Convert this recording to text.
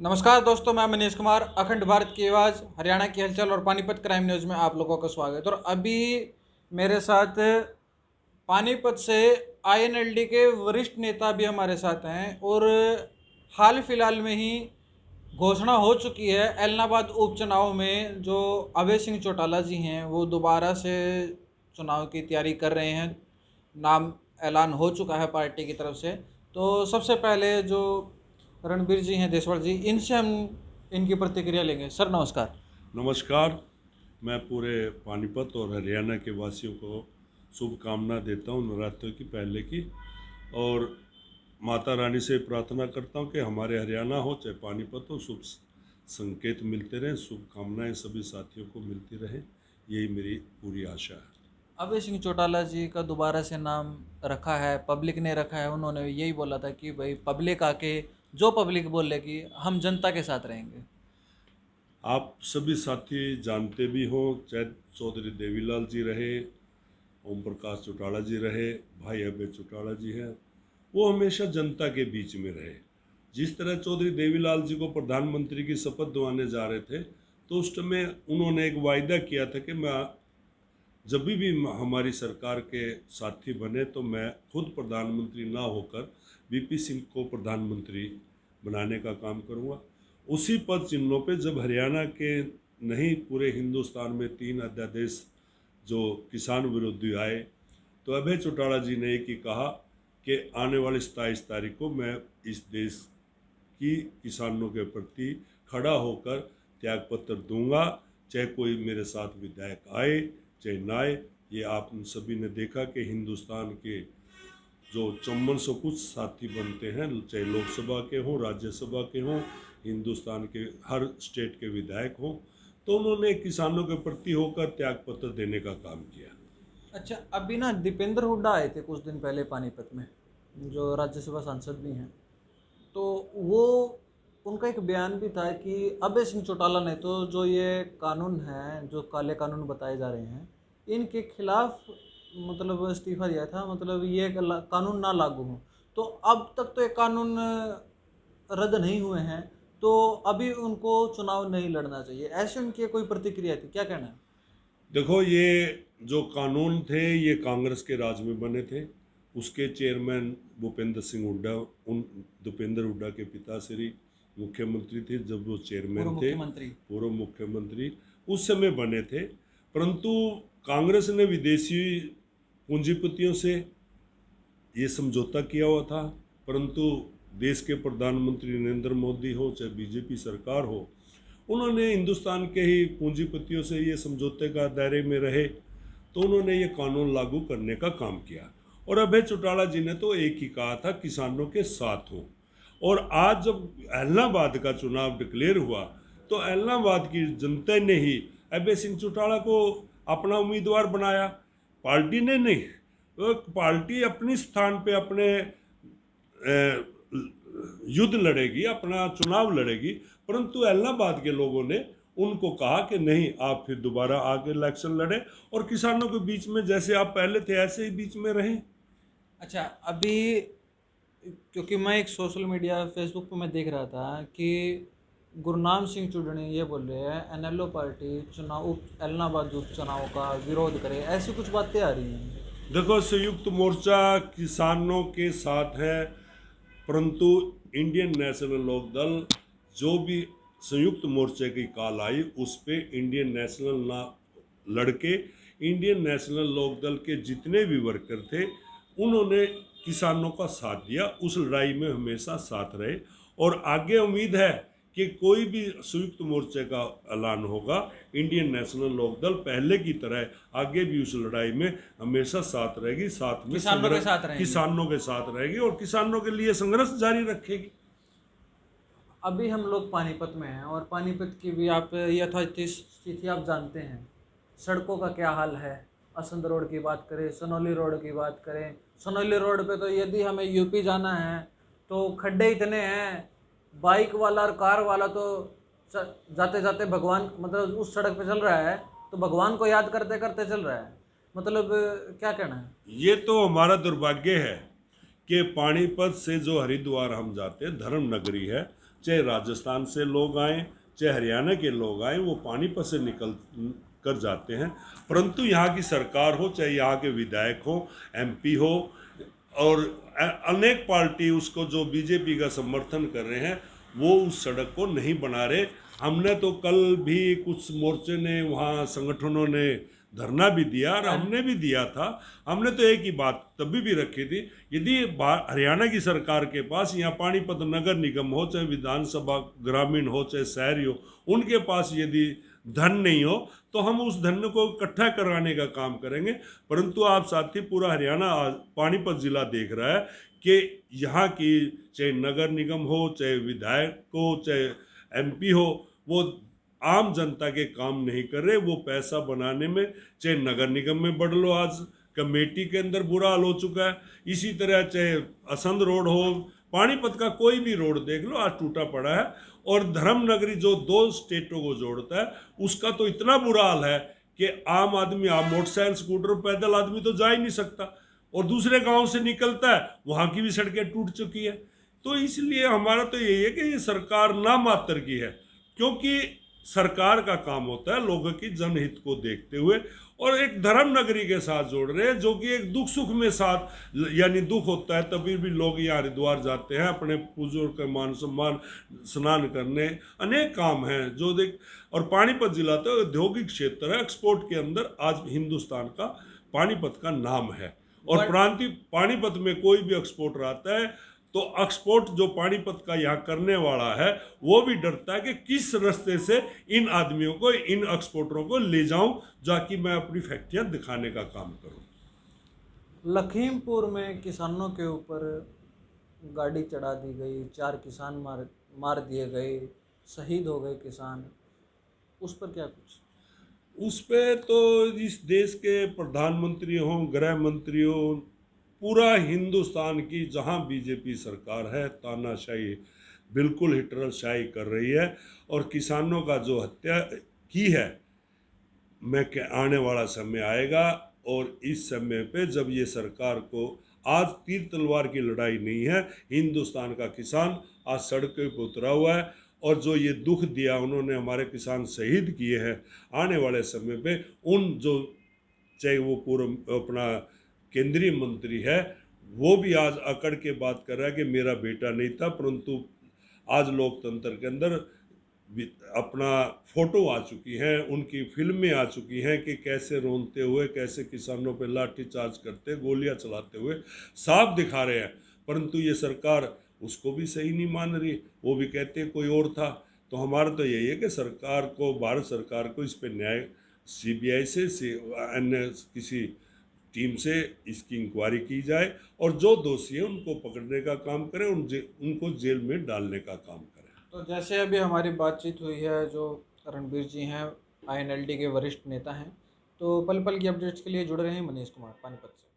नमस्कार दोस्तों, मैं मनीष कुमार। अखंड भारत की आवाज़, हरियाणा की हलचल और पानीपत क्राइम न्यूज़ में आप लोगों का स्वागत है। और अभी मेरे साथ पानीपत से आईएनएलडी के वरिष्ठ नेता भी हमारे साथ हैं और हाल फिलहाल में ही घोषणा हो चुकी है एलनाबाद उपचुनाव में जो अभय सिंह चौटाला जी हैं वो दोबारा से चुनाव की तैयारी कर रहे हैं। नाम ऐलान हो चुका है पार्टी की तरफ से। तो सबसे पहले जो रणबीर जी हैं देसवाल जी, इनसे हम इनकी प्रतिक्रिया लेंगे। सर नमस्कार। नमस्कार। मैं पूरे पानीपत और हरियाणा के वासियों को शुभकामना देता हूँ नवरात्रि की पहले की, और माता रानी से प्रार्थना करता हूँ कि हमारे हरियाणा हो चाहे पानीपत हो, शुभ संकेत मिलते रहें, शुभकामनाएं सभी साथियों को मिलती रहें, यही मेरी पूरी आशा है। अभय सिंह चौटाला जी का दोबारा से नाम रखा है, पब्लिक ने रखा है। उन्होंने यही बोला था कि भाई पब्लिक आके जो पब्लिक बोलेगी हम जनता के साथ रहेंगे। आप सभी साथी जानते भी हो, चाहे चौधरी देवीलाल जी रहे, ओम प्रकाश चौटाला जी रहे, भाई अभय चौटाला जी हैं, वो हमेशा जनता के बीच में रहे। जिस तरह चौधरी देवीलाल जी को प्रधानमंत्री की शपथ दिलाने जा रहे थे, तो उस समय उन्होंने एक वायदा किया था कि मैं जब भी हमारी सरकार के साथी बने तो मैं खुद प्रधानमंत्री ना होकर वीपी सिंह को प्रधानमंत्री बनाने का काम करूँगा। उसी पद चिन्हों पे जब हरियाणा के नहीं पूरे हिंदुस्तान में 3 अध्यादेश जो किसान विरोधी आए, तो अभय चौटाला जी ने एक ही कहा कि आने वाली 27 तारीख को मैं इस देश की किसानों के प्रति खड़ा होकर त्यागपत्र दूंगा, चाहे कोई मेरे साथ विधायक आए चाहे ना आए। ये आप सभी ने देखा कि हिंदुस्तान के जो 5400 कुछ साथी बनते हैं, चाहे लोकसभा के हों, राज्यसभा के हों, हिंदुस्तान के हर स्टेट के विधायक हों, तो उन्होंने किसानों के प्रति होकर त्यागपत्र देने का काम किया। अच्छा, अभी ना दीपेंद्र हुड्डा आए थे कुछ दिन पहले पानीपत में, जो राज्यसभा सांसद भी हैं। तो वो उनका एक बयान भी था कि अभय सिंह चौटाला ने तो जो ये कानून हैं, जो काले कानून बताए जा रहे हैं, इनके खिलाफ मतलब इस्तीफा दिया था, मतलब ये कानून ना लागू हो। तो अब तक तो ये कानून रद्द नहीं हुए हैं, तो अभी उनको चुनाव नहीं लड़ना चाहिए, ऐसे उनकी कोई प्रतिक्रिया थी। क्या कहना है? देखो, ये जो कानून थे ये कांग्रेस के राज में बने थे। उसके चेयरमैन भूपेंद्र सिंह हुड्डा, उन भूपेंद्र हुड्डा के पिताश्री मुख्यमंत्री थे जब वो चेयरमैन थे, पूर्व मुख्यमंत्री उस समय बने थे। परंतु कांग्रेस ने विदेशी पूंजीपतियों से ये समझौता किया हुआ था, परंतु देश के प्रधानमंत्री नरेंद्र मोदी हो चाहे बीजेपी सरकार हो, उन्होंने हिंदुस्तान के ही पूंजीपतियों से ये समझौते का दायरे में रहे, तो उन्होंने ये कानून लागू करने का काम किया। और अभय चौटाला जी ने तो एक ही कहा था, किसानों के साथ हो। और आज जब एलनाबाद का चुनाव डिक्लेयर हुआ, तो एलनाबाद की जनता ने ही अभय सिंह चौटाला को अपना उम्मीदवार बनाया, पार्टी ने नहीं। तो पार्टी अपनी स्थान पे अपने युद्ध लड़ेगी, अपना चुनाव लड़ेगी, परंतु एलनाबाद के लोगों ने उनको कहा कि नहीं, आप फिर दोबारा आगे इलेक्शन लड़े और किसानों के बीच में जैसे आप पहले थे ऐसे ही बीच में रहें। अच्छा, अभी क्योंकि मैं एक सोशल मीडिया फेसबुक पे मैं देख रहा था कि गुरनाम सिंह चुडनी ये बोल रहे हैं एनएलओ पार्टी एलनाबाद उपचुनाव का विरोध करे, ऐसी कुछ बातें आ रही हैं। देखो, संयुक्त मोर्चा किसानों के साथ है, परंतु इंडियन नेशनल लोक दल जो भी संयुक्त मोर्चे की कॉल आई उस पे इंडियन नेशनल ना लड़के, इंडियन नेशनल लोक दल के जितने भी वर्कर थे उन्होंने किसानों का साथ दिया, उस लड़ाई में हमेशा साथ रहे। और आगे उम्मीद है कि कोई भी संयुक्त मोर्चे का ऐलान होगा, इंडियन नेशनल लोक दल पहले की तरह आगे भी उस लड़ाई में हमेशा साथ रहेगी, साथ में किसानों के साथ रहेगी और किसानों के लिए संघर्ष जारी रखेगी। अभी हम लोग पानीपत में हैं और पानीपत की भी आप यथास्थिति स्थिति आप जानते हैं। सड़कों का क्या हाल है, असंध रोड की बात करें, सनौली रोड की बात करें, सनौली रोड पे तो यदि हमें यूपी जाना है तो खड्डे इतने हैं, बाइक वाला और कार वाला तो जाते जाते भगवान, मतलब उस सड़क पे चल रहा है तो भगवान को याद करते करते चल रहा है। मतलब क्या कहना है? ये तो हमारा दुर्भाग्य है कि पानीपत से जो हरिद्वार हम जाते हैं, धर्म नगरी है, चाहे राजस्थान से लोग आए, चाहे हरियाणा के लोग आए, वो पानीपत से निकल कर जाते हैं। परंतु यहाँ की सरकार हो, चाहे यहाँ के विधायक हो, एमपी हो, और अनेक पार्टी उसको जो बीजेपी का समर्थन कर रहे हैं, वो उस सड़क को नहीं बना रहे। हमने तो कल भी कुछ मोर्चे ने, वहाँ संगठनों ने धरना भी दिया और हमने भी दिया था। हमने तो एक ही बात तभी भी रखी थी, यदि हरियाणा की सरकार के पास यहाँ पानीपत नगर निगम हो, चाहे विधानसभा ग्रामीण हो, चाहे शहरी हो, उनके पास यदि धन नहीं हो तो हम उस धन को इकट्ठा कराने का काम करेंगे। परंतु आप साथी, पूरा हरियाणा आज पानीपत जिला देख रहा है कि यहाँ की चाहे नगर निगम हो, चाहे विधायक हो, चाहे एमपी हो, वो आम जनता के काम नहीं कर रहे। वो पैसा बनाने में, चाहे नगर निगम में बढ़ लो, आज कमेटी के अंदर बुरा हाल हो चुका है। इसी तरह चाहे असंध रोड हो, पानीपत का कोई भी रोड देख लो, आज टूटा पड़ा है। और धर्म नगरी जो 2 स्टेटों को जोड़ता है, उसका तो इतना बुरा हाल है कि आम आदमी, आप मोटरसाइकिल, स्कूटर, पैदल आदमी तो जा ही नहीं सकता। और दूसरे गांव से निकलता है, वहाँ की भी सड़कें टूट चुकी है। तो इसलिए हमारा तो यही है कि ये सरकार ना मात्र की है, क्योंकि सरकार का काम होता है लोगों की जनहित को देखते हुए, और एक धर्म नगरी के साथ जोड़ रहे हैं, जो कि एक दुख सुख में साथ, यानी दुख होता है तभी भी लोग यहाँ हरिद्वार जाते हैं अपने पूजों का मान सम्मान, स्नान करने, अनेक काम हैं जो देख। और पानीपत जिला तो औद्योगिक क्षेत्र है, एक्सपोर्ट के अंदर आज हिंदुस्तान का पानीपत का नाम है। और पानीपत में कोई भी एक्सपोर्टर आता है तो एक्सपोर्ट जो पानीपत का यहाँ करने वाला है, वो भी डरता है कि किस रास्ते से इन आदमियों को, इन एक्सपोर्टरों को ले जाऊं, जाकि मैं अपनी फैक्ट्रियां दिखाने का काम करूं। लखीमपुर में किसानों के ऊपर गाड़ी चढ़ा दी गई, 4 किसान मार दिए गए, शहीद हो गए किसान, उस पर क्या कुछ? उस पे तो इस देश के प्रधानमंत्री हों, गृह मंत्री हों, पूरा हिंदुस्तान की जहां बीजेपी सरकार है, तानाशाही, बिल्कुल हिटलरशाही कर रही है। और किसानों का जो हत्या की है, मैं के आने वाला समय आएगा, और इस समय पे जब ये सरकार को, आज तीर तलवार की लड़ाई नहीं है, हिंदुस्तान का किसान आज सड़कों पर उतरा हुआ है। और जो ये दुख दिया उन्होंने, हमारे किसान शहीद किए हैं, आने वाले समय पे उन जो, चाहे वो पूर्व अपना केंद्रीय मंत्री है, वो भी आज अकड़ के बात कर रहा है कि मेरा बेटा नहीं था। परंतु आज लोकतंत्र के अंदर अपना फोटो आ चुकी हैं, उनकी फिल्में आ चुकी हैं कि कैसे रोनते हुए, कैसे किसानों पे लाठीचार्ज करते, गोलियां चलाते हुए साफ दिखा रहे हैं। परंतु ये सरकार उसको भी सही नहीं मान रही, वो भी कहते हैं कोई और था। तो हमारा तो यही है कि सरकार को, भारत सरकार को इस पे न्याय, सीबीआई से अन्य किसी टीम से इसकी इंक्वायरी की जाए, और जो दोषी है उनको पकड़ने का काम करें, उनको जेल में डालने का काम करें। तो जैसे अभी हमारी बातचीत हुई है, जो रणबीर जी हैं, आईएनएलडी के वरिष्ठ नेता हैं, तो पल पल की अपडेट्स के लिए जुड़े रहें मनीष कुमार, पानीपत से।